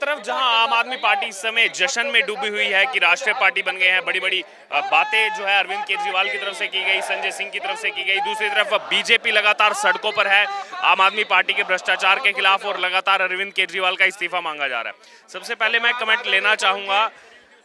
तरफ जहां आम आदमी पार्टी इस समय जश्न में डूबी हुई है कि राष्ट्रीय पार्टी बन गए हैं, बड़ी बड़ी बातें जो है अरविंद केजरीवाल की तरफ से की गई, संजय सिंह की तरफ से की गई। दूसरी तरफ बीजेपी लगातार सड़कों पर है आम आदमी पार्टी के भ्रष्टाचार के खिलाफ और लगातार अरविंद केजरीवाल का इस्तीफा मांगा जा रहा है। सबसे पहले मैं कमेंट लेना चाहूंगा,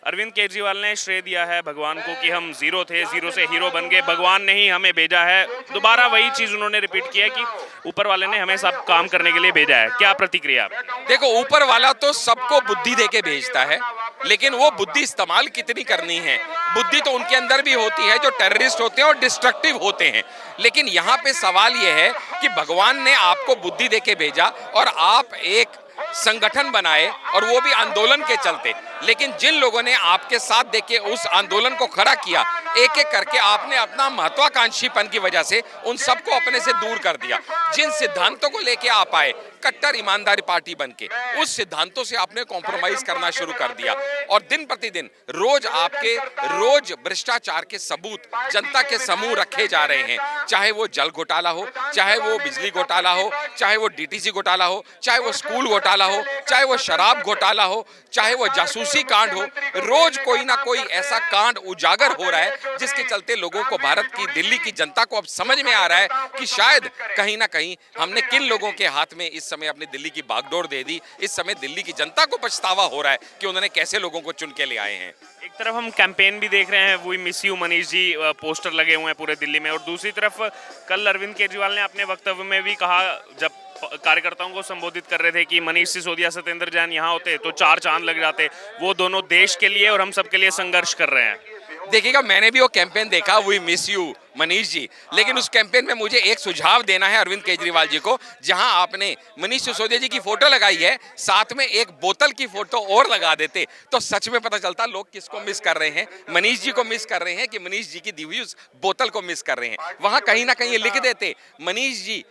अरविंद केजरीवाल ने श्रेय दिया है भगवान को कि हम जीरो थे, जीरो से हीरो बन गए, भगवान ने ही हमें भेजा है। दोबारा वही चीज उन्होंने रिपीट किया कि ऊपर वाले ने हमें सब काम करने के लिए भेजा है। क्या प्रतिक्रिया? देखो, ऊपर वाला तो सबको बुद्धि देके भेजता है, लेकिन वो बुद्धि इस्तेमाल कितनी करनी है, बुद्धि तो उनके अंदर भी होती है जो टेररिस्ट होते हैं और डिस्ट्रक्टिव होते हैं। लेकिन यहाँ पे सवाल ये है कि भगवान ने आपको बुद्धि देके भेजा और आप एक संगठन बनाए, और वो भी आंदोलन के चलते। लेकिन जिन लोगों ने आपके साथ देके उस आंदोलन को खड़ा किया, एक एक करके आपने अपना महत्वाकांक्षीपन की वजह से उन सबको अपने से दूर कर दिया। जिन सिद्धांतों को लेके आप आए कट्टर ईमानदारी पार्टी बनके, उस सिद्धांतों से आपने कॉम्प्रोमाइज करना शुरू कर दिया। और दिन प्रतिदिन रोज भ्रष्टाचार के सबूत जनता के समूह रखे जा रहे हैं। चाहे वो जल घोटाला हो, चाहे वो बिजली घोटाला हो, चाहे वो डीटीसी घोटाला हो, चाहे वो स्कूल घोटाला हो, चाहे वो शराब घोटाला हो, चाहे वो जासूसी कांड हो। रोज कोई ना कोई ऐसा कांड उजागर हो रहा है जिसके चलते लोगों को, भारत की, दिल्ली की जनता को अब समझ में आ रहा है कि शायद कहीं ना कहीं हमने किन लोगों के हाथ में इस समय अपनी दिल्ली की बागडोर दे दी। इस समय दिल्ली की जनता को पछतावा हो रहा है कि उन्होंने कैसे लोगों को चुन के ले आए हैं। एक तरफ हम कैंपेन भी देख रहे हैं, we miss you Manish ji poster लगे हुए हैं पूरे दिल्ली में, और दूसरी तरफ कल अरविंद केजरीवाल ने अपने वक्तव्य में भी कहा, जब कार्यकर्ताओं को संबोधित कर रहे थे, कि मनीष सिसोदिया, सत्येंद्र जैन यहाँ होते तो 4 चांद लग जाते। वो दोनों देश के लिए और हम सब के लिए संघर्ष कर रहे हैं। देखिएगा, मैंने भी वो कैंपेन देखा, वी मिस यू मनीष जी, लेकिन उस कैंपेन में मुझे एक सुझाव देना है अरविंद केजरीवाल जी को। जहां आपने मनीष सिसोदिया जी की फोटो लगाई है, साथ में एक बोतल की फोटो और लगा देते तो सच में पता चलता लोग किसको मिस कर रहे हैं। मनीष जी को मिस कर रहे हैं कि मनीष जी की दी हुई उस बोतल को मिस कर रहे हैं। वहां कहीं ना कहीं लिख देते मनीष जी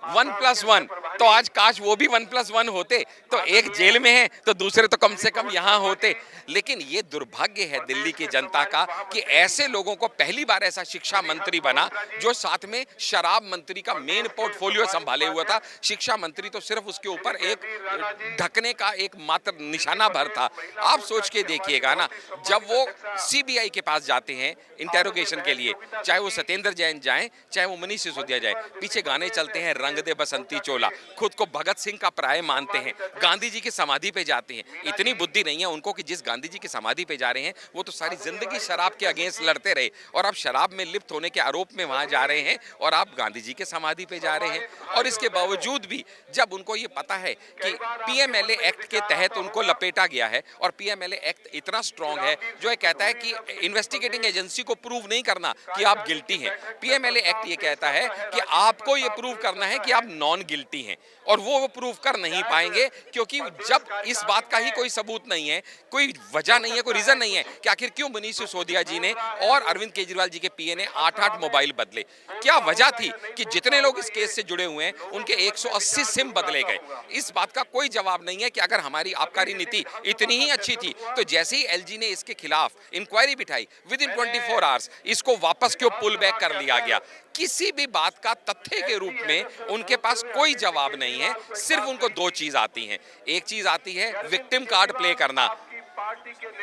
1+1, तो आज काश वो भी 1+1 होते, तो एक जेल में है तो दूसरे तो कम से कम यहाँ होते। लेकिन ये दुर्भाग्य है दिल्ली की जनता का कि ऐसे लोगों को, पहली बार ऐसा शिक्षा मंत्री बना जो साथ में शराब मंत्री का मेन पोर्टफोलियो संभाले हुआ था। शिक्षा मंत्री तो सिर्फ उसके ऊपर एक ढकने का एक मात्र निशाना भर था। आप सोच के देखिएगा ना, जब वो सीबीआई के पास जाते हैं इंटेरोगेशन के लिए, चाहे वो सत्येंद्र जैन जाए, चाहे वो मनीष सिसोदिया जाए, पीछे गाने चलते हैं, रंग दे बसंती चोला, खुद को भगत सिंह का प्राय मानते हैं, गांधी जी की समाधि पे जाते हैं। इतनी बुद्धि नहीं है उनको कि जिस गांधी जी की समाधि पे जा रहे हैं वो तो सारी जिंदगी शराब के अगेंस्ट लड़ते रहे, और अब शराब में लिप्त होने के आरोप में वहां जा रहे हैं, और आप गांधी जी के समाधि पे जा रहे हैं। और इसके बावजूद भी जब उनको ये पता है कि पीएमएलए एक्ट के तहत उनको लपेटा गया है, और पीएमएलए एक्ट इतना स्ट्रांग है जो ये कहता है कि इन्वेस्टिगेटिंग एजेंसी को प्रूव नहीं करना कि आप गिल्टी हैं। पीएमएलए एक्ट ये कहता है कि आपको ये प्रूव करना है कि आप नॉन गिल्टी हैं, और वो प्रूव कर नहीं पाएंगे, क्योंकि जब इस बात का ही कोई सबूत नहीं है, कोई वजह नहीं है, कोई रीजन नहीं है कि आखिर क्यों मनीष सिसोदिया जी ने और अरविंद केजरीवाल जी के पीए ने 8-8 मोबाइल बदले। क्या वजह थी कि जितने लोग इस केस से जुड़े हुए हैं उनके 180 सिम बदले गए। इस बात का कोई जवाब नहीं है कि अगर हमारी आबकारी नीति इतनी ही अच्छी थी तो जैसे ही एलजी ने इसके खिलाफ इंक्वायरी बिठाई, विद इन 24 आवर्स इसको वापस क्यों पुल बैक कर लिया गया। किसी भी बात का तथ्य के रूप में उनके पास कोई जवाब नहीं है। सिर्फ उनको 2 चीज आती हैं, एक चीज आती है विक्टिम कार्ड प्ले करना,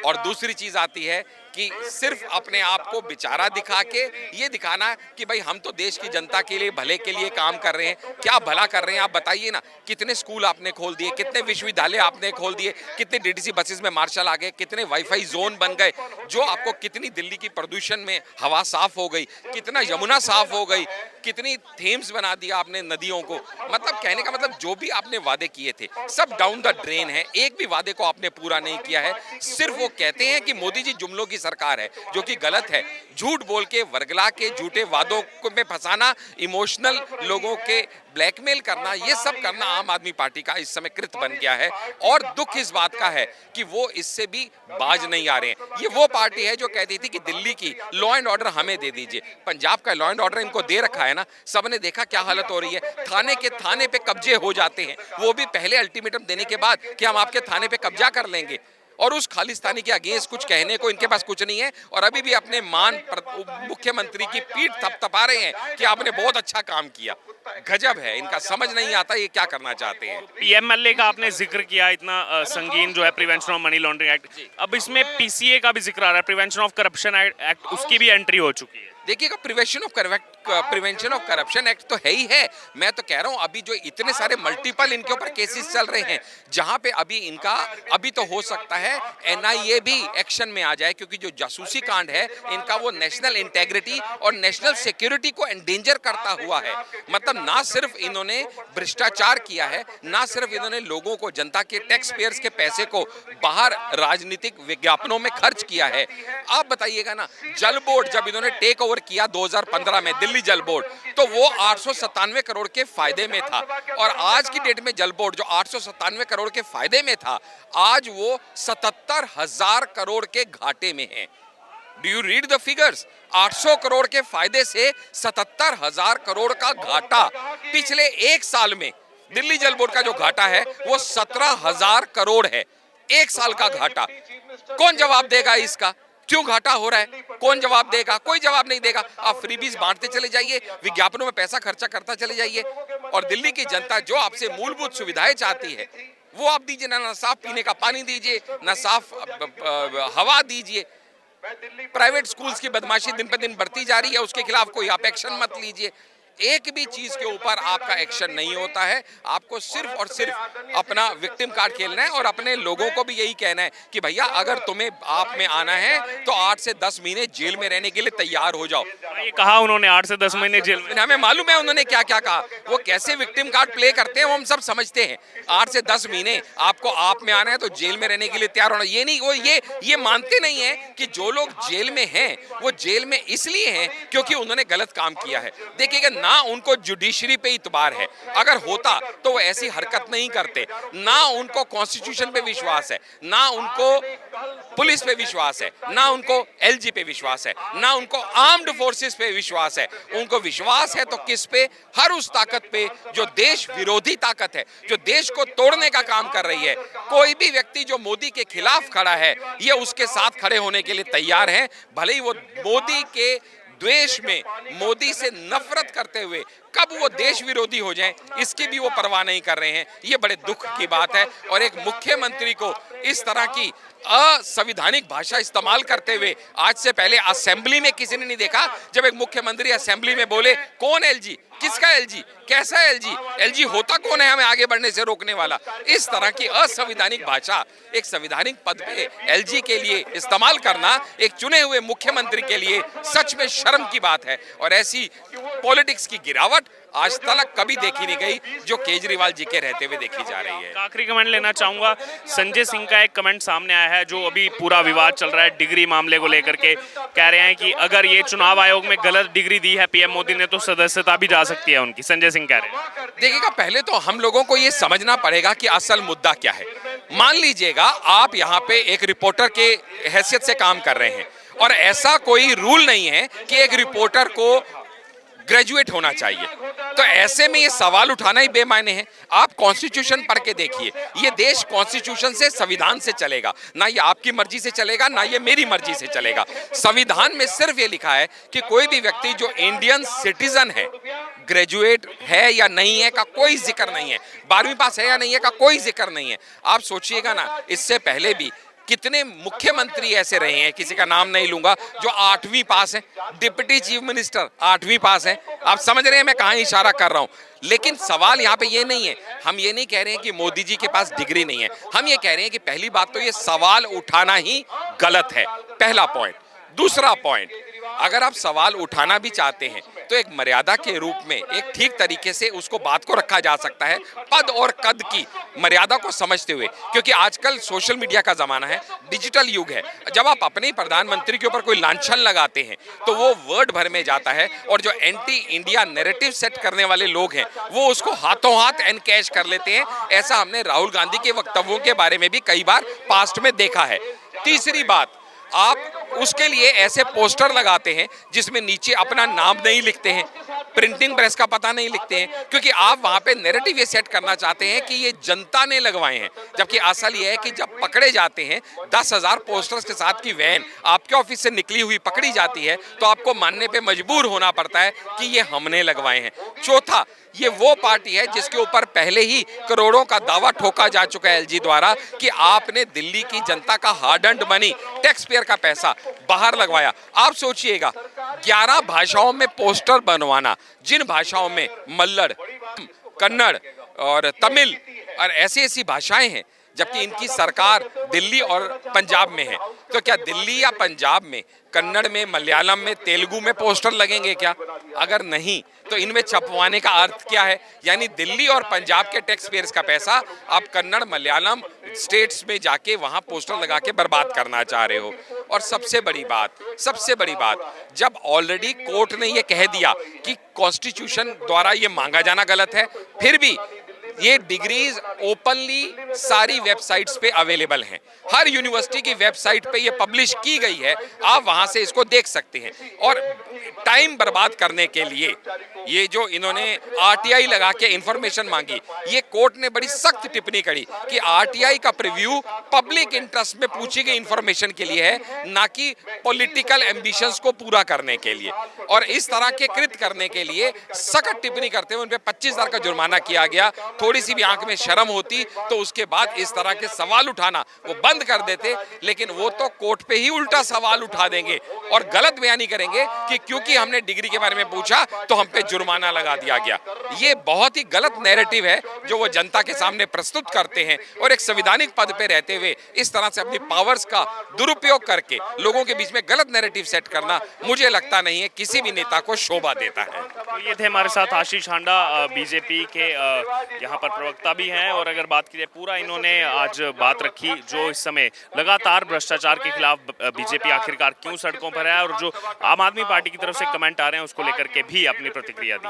और दूसरी चीज आती है कि सिर्फ अपने आप को बेचारा दिखा के ये दिखाना कि भाई हम तो देश की जनता के लिए, भले के लिए काम कर रहे हैं। क्या भला कर रहे हैं आप बताइए ना। कितने स्कूल आपने खोल दिए, कितने विश्वविद्यालय आपने खोल दिए, कितने डीटीसी बसेस में मार्शल आ गए, कितने वाईफाई जोन बन गए, जो आपको कितनी दिल्ली की प्रदूषण में हवा साफ हो गई, कितना यमुना साफ हो गई, कितनी थेम्स बना दिया आपने नदियों को। मतलब कहने का मतलब जो भी आपने वादे किए थे सब डाउन द ड्रेन है, एक भी वादे को आपने पूरा नहीं किया है। सिर्फ वो कहते हैं कि मोदी जी जुमलों की सरकार है, जो कि गलत है। झूठ बोल के, वर्गला के, झूठे वादों में फंसाना, इमोशनल लोगों के ब्लैकमेल करना, ये सब करना आम आदमी पार्टी का इस समय कृत बन गया है। और दुख इस बात का है कि वो इससे भी बाज नहीं आ रहे हैं। ये वो पार्टी है जो कहती थी कि दिल्ली की लॉ एंड ऑर्डर हमें दे दीजिए, पंजाब का लॉ एंड ऑर्डर इनको दे रखा है ना। सबने देखा क्या हालत हो रही है, थाने के थाने पे कब्जे हो जाते हैं, वो भी पहले अल्टीमेटम देने के बाद कि हम आपके थाने पे कब्जा कर लेंगे। और उस खालिस्तानी के अगेंस्ट कुछ कहने को इनके पास कुछ नहीं है, और अभी भी अपने मुख्यमंत्री की पीठ थपथपा रहे हैं कि आपने बहुत अच्छा काम किया। गजब है, इनका समझ नहीं आता ये क्या करना चाहते हैं। पीएमएलए का आपने जिक्र किया, इतना संगीन जो है prevention of money laundering act, अब इसमें पीसीए का भी जिक्र आ रहा है, प्रिवेंशन ऑफ करप्शन एक्ट, उसकी भी एंट्री हो चुकी है। देखिएगा, प्रिवेंशन ऑफ करप्शन एक्ट तो है ही है। मैं तो कह रहा हूं अभी जो इतने सारे मल्टीपल इनके ऊपर केसेस चल रहे हैं, जहां पे अभी तो हो सकता है एनआईए भी एक्शन में आ जाए, क्योंकि जो जासूसी कांड है इनका वो नेशनल इंटेग्रिटी और नेशनल सिक्योरिटी को एंडेंजर करता हुआ है। मतलब ना सिर्फ इन्होंने भ्रष्टाचार किया है, ना सिर्फ इन्होंने लोगों को, जनता के टैक्स पेयर्स के पैसे को बाहर राजनीतिक विज्ञापनों में खर्च किया है। आप बताइएगा ना, जल बोर्ड जब इन्होंने टेक ओवर किया 2015 में, दिल्ली जल बोर्ड, तो वो 897 करोड़ के फायदे में था, और आज की डेट में जल बोर्ड जो 897 करोड़ के फायदे में था, आज वो 77,000 करोड़ के घाटे में है। Do you read the figures? 800 crore के फायदे से 77,000 करोड़ का घाटा। पिछले एक साल में दिल्ली जल बोर्ड का जो घाटा है वो 17,000 करोड़ है। एक साल का घाटा। कौन जवाब देगा इसका? क्यों घाटा हो रहा है? कौन जवाब देगा? कोई जवाब नहीं देगा। आप फ्रीबीज बांटते चले जाइए, विज्ञापनों में पैसा खर्चा करता चले जाइए, और दिल्ली की जनता जो आपसे मूलभूत सुविधाएं चाहती है वो आप दीजिए ना साफ पीने का पानी दीजिए, ना साफ हवा दीजिए। प्राइवेट स्कूल्स की बदमाशी दिन पर दिन बढ़ती जा रही है, उसके खिलाफ कोई आप एक्शन मत लीजिए। एक भी चीज के ऊपर आपका एक्शन नहीं होता है। आपको सिर्फ और सिर्फ अपना विक्टिम कार्ड खेलना है, और अपने लोगों को भी यही कहना है कि भैया अगर तुम्हें आप में आना है तो 8 से 10 महीने जेल में रहने के लिए तैयार हो जाओ। ये कहा उन्होंने 8 से 10 महीने जेल में। हमें मालूम है उन्होंने क्या क्या कहा, वो कैसे विक्टिम कार्ड प्ले करते हैं वो हम सब समझते हैं। 8 से 10 महीने आपको आप में आना है तो जेल में रहने के लिए तैयार होना। ये नहीं, वो ये मानते नहीं है कि जो लोग जेल में हैं वो जेल में इसलिए हैं क्योंकि उन्होंने गलत काम किया है। देखिएगा ना, उनको जुडिशरी पे इतबार है, अगर होता तो वो ऐसी हरकत नहीं करते। ना उनको कॉन्स्टिट्यूशन पे विश्वास है, ना उनको पुलिस पे विश्वास है, ना उनको एलजी पे विश्वास है, ना उनको आर्म्ड फोर्सेस पे विश्वास है। उनको विश्वास है तो किस पे? हर उस ताकत पे जो देश विरोधी ताकत है, जो देश को तोड़ने का काम कर रही है। कोई भी व्यक्ति जो मोदी के खिलाफ खड़ा है, ये उसके साथ खड़े होने के लिए तैयार है, भले ही वो मोदी के द्वेष में, मोदी से नफरत करते हुए कब वो देश विरोधी हो जाएं, इसकी भी वो परवाह नहीं कर रहे हैं। ये बड़े दुख की बात है, और एक मुख्यमंत्री को इस तरह की असंवैधानिक भाषा इस्तेमाल करते हुए आज से पहले असेंबली में किसी ने नहीं देखा। जब एक मुख्यमंत्री असेंबली में बोले कौन एलजी, किसका एलजी, कैसा एलजी, एलजी होता कौन है हमें आगे बढ़ने से रोकने वाला? इस तरह की असंवैधानिक भाषा एक संवैधानिक पद पे एलजी के लिए इस्तेमाल करना एक चुने हुए मुख्यमंत्री के लिए सच में शर्म की बात है। और ऐसी पॉलिटिक्स की गिरावट आज तक कभी देखी नहीं गई जो केजरीवाल जी के रहते हुए देखी जा रही है। आखिरी कमेंट लेना चाहूंगा, संजय सिंह का एक कमेंट सामने आया है जो अभी पूरा विवाद चल रहा है डिग्री मामले को लेकर के। कह रहे हैं कि अगर ये चुनाव आयोग में गलत डिग्री दी है पीएम मोदी ने तो सदस्यता भी जा सकती है उनकी। संजय सिंह कह रहे हैं। देखिएगा, पहले तो हम लोगों को ये समझना पड़ेगा कि असल मुद्दा क्या है। मान लीजिएगा आप यहाँ पे एक रिपोर्टर के हैसियत से काम कर रहे हैं, और ऐसा कोई रूल नहीं है कि एक रिपोर्टर को ग्रेजुएट होना चाहिए, तो ऐसे में ये सवाल उठाना ही बेमायने है। आप कॉन्स्टिट्यूशन पढ़ के देखिए, ये देश कॉन्स्टिट्यूशन से, संविधान से चलेगा, ना ये आपकी मर्जी से चलेगा, ना ये मेरी मर्जी से चलेगा। संविधान में सिर्फ ये लिखा है कि कोई भी व्यक्ति जो इंडियन सिटीजन है, ग्रेजुएट है या नहीं है का कोई जिक्र नहीं है, 12वीं पास है या नहीं है का कोई जिक्र नहीं है। आप सोचिएगा ना, इससे पहले भी कितने मुख्यमंत्री ऐसे रहे हैं, किसी का नाम नहीं लूंगा, जो 8वीं पास है। डिप्टी चीफ मिनिस्टर 8वीं पास है। आप समझ रहे हैं मैं कहां इशारा कर रहा हूं। लेकिन सवाल यहाँ पे ये नहीं है, हम ये नहीं कह रहे हैं कि मोदी जी के पास डिग्री नहीं है। हम ये कह रहे हैं कि पहली बात तो ये सवाल उठाना ही गलत है, पहला पॉइंट। दूसरा पॉइंट, अगर आप सवाल उठाना भी चाहते हैं तो एक मर्यादा के रूप में, एक ठीक तरीके से उसको बात को रखा जा सकता है, पद और कद की मर्यादा को समझते हुए, क्योंकि आजकल सोशल मीडिया का जमाना है, डिजिटल युग है। जब आप अपने प्रधानमंत्री के ऊपर कोई लांछन लगाते हैं तो वो वर्ड भर में जाता है, और जो एंटी इंडिया नैरेटिव सेट करने वाले लोग हैं वो उसको हाथों हाथ एनकैश कर लेते हैं। ऐसा हमने राहुल गांधी के वक्तव्यों के बारे में भी कई बार पास्ट में देखा है। तीसरी बात, आप उसके लिए ऐसे पोस्टर लगाते हैं जिसमें नीचे अपना नाम नहीं लिखते हैं, प्रिंटिंग प्रेस का पता नहीं लिखते हैं, क्योंकि आप वहां पे नैरेटिव ये सेट करना चाहते हैं कि ये जनता ने लगवाए हैं। जबकि असल ये है कि जब पकड़े जाते हैं 10,000 पोस्टर्स के साथ की वैन आपके ऑफिस से निकली हुई पकड़ी जाती है, तो आपको मानने पे मजबूर होना पड़ता है कि ये हमने लगवाए हैं। चौथा, ये वो पार्टी है जिसके ऊपर पहले ही करोड़ों का दावा ठोका जा चुका है एलजी द्वारा कि आपने दिल्ली की जनता का hard earned money, tax payer का पैसा बाहर लगवाया। आप सोचिएगा 11 भाषाओं में पोस्टर बनवाना, जिन भाषाओं में मल्लड़, कन्नड़ और तमिल और ऐसी ऐसी भाषाएं हैं, जबकि इनकी सरकार दिल्ली और पंजाब में है। तो क्या दिल्ली या पंजाब में कन्नड़ में, मलयालम में, तेलुगु में पोस्टर लगेंगे क्या? अगर नहीं तो इनमें छपवाने का अर्थ क्या है? यानी दिल्ली और पंजाब के टैक्स पेयर्स का पैसा आप कन्नड़, मलयालम स्टेट्स में जाके वहां पोस्टर लगा के बर्बाद करना चाह रहे हो। और सबसे बड़ी बात, जब ऑलरेडी कोर्ट ने ये कह दिया कि कॉन्स्टिट्यूशन द्वारा ये मांगा जाना गलत है, फिर भी ये डिग्रीज ओपनली सारी वेबसाइट्स पे अवेलेबल हैं। हर यूनिवर्सिटी की वेबसाइट पे ये पब्लिश की गई है, आप वहां से इसको देख सकते हैं। और टाइम बर्बाद करने के लिए ये जो इन्होंने आरटीआई लगा के इंफॉर्मेशन मांगी, ये कोर्ट ने बड़ी सख्त टिप्पणी करी कि आरटीआई का प्रीव्यू पब्लिक इंटरेस्ट में पूछी गई इंफॉर्मेशन के लिए है, ना कि पॉलिटिकल एम्बिशंस को पूरा करने के लिए। और इस तरह के कृत करने के लिए सख्त टिप्पणी करते हुए उन पे 25,000 का जुर्माना किया गया। थोड़ी सी भी आंख में शर्म होती तो उसके बाद इस तरह के सवाल उठाना वो बंद कर देते, लेकिन वो तो कोर्ट पे ही उल्टा सवाल उठा देंगे और गलत बयानी करेंगे कि क्योंकि हमने डिग्री के बारे में पूछा तो हम पे जुर्माना लगा दिया गया। ये बहुत ही गलत नैरेटिव है जो वो जनता के सामने प्रस्तुत करते हैं, और एक संवैधानिक पद पे रहते हुए इस तरह से अपनी पावर्स का दुरुपयोग करके लोगों के बीच में गलत नैरेटिव सेट करना मुझे लगता नहीं है किसी भी नेता को शोभा देता है। तो ये थे हमारे साथ आशीष हांडा, बीजेपी के यहाँ पर प्रवक्ता भी हैं। और अगर बात की जाए, पूरा इन्होंने आज बात रखी जो इस समय लगातार भ्रष्टाचार के खिलाफ बीजेपी आखिरकार क्यों सड़कों पर है, और जो आम आदमी पार्टी की तरफ से कमेंट आ रहे हैं उसको लेकर के भी अपनी प्रतिक्रिया दी।